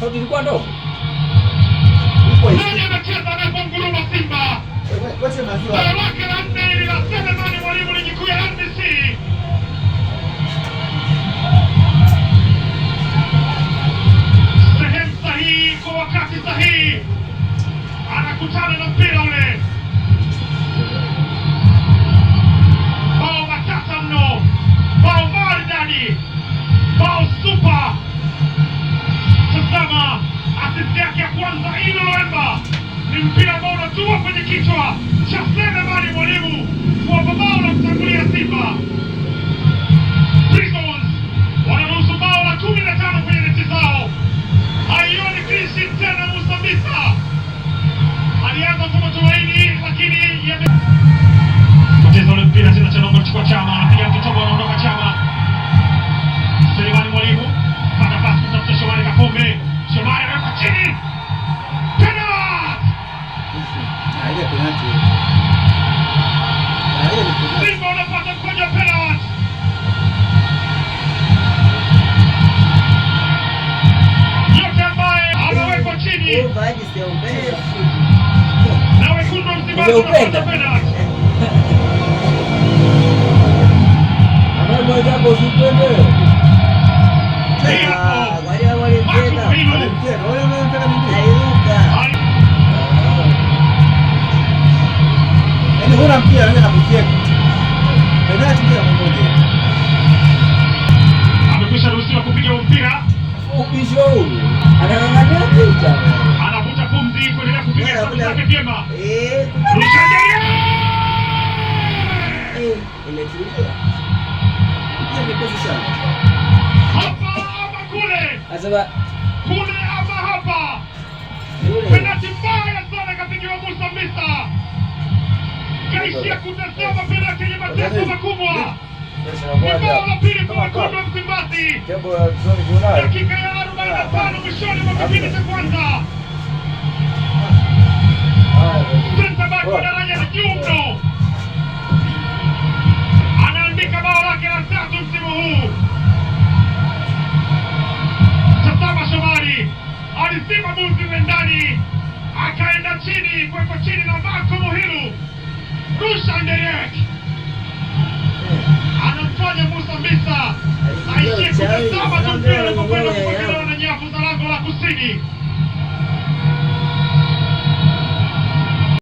Sauti ilikuwa ndogo. Nani anacheza na Bonguruma Simba? Wacha maziwa. Lake la nne linasema nani mwalimu ligi kuu ya NBC. Sehemu sahihi kwa wakati sahihi. Anakutana na mpira ule. Bao matata mno. Bao maridadi. Bao super. Tazama asisti yake ya kwanza Ino Loemba. Ni mpira ambao unatua kwenye kichwa cha Selemani Mwalimu kwa bao la kutangulia Simba. Prisons wanaruhusu bao la 15 kwenye neti zao. Haioni clean sheet tena Musa Mbisa. Alianza kwa matumaini lakini poteza ule mpira tena cha namba chukua Chama. Anapiga kitobo anaondoka Chama. Selemani Mwalimu pata pasi kutafuta Shomari Kapombe. Shomari anaweka chini. Simba wanapata mkojo wa penalty. Yote ambaye amewekwa chini na wekundu wa Msimbazi wanapata penalty. Huna mpira anaenda na kucheka. Penalty mpira mmoja. Amekwisha ruhusiwa kupiga mpira. Upisho huyu. Anang'ang'ania picha. Anavuta pumzi kuendelea kupiga safu zake vyema. Rushandelia. Imetulia. Ile ni pesa sana. Hapa ama kule. Asema kule ama hapa. Penalty mbaya sana kapigiwa Musa Mbisa. Kaishia kutazama penalty yenye mateso makubwa. Ni bao la pili kwa wekundu wa Msimbazi. Dakika ya 45 mwishoni mwa kipindi cha kwanza. Center back wa daraja la juu mno. Anaandika bao lake la 3 msimu huu. Tazama Shomari. Alisima buzi ndani. Akaenda chini, kuwekwa chini na Marco Muhilu. Rushandelia.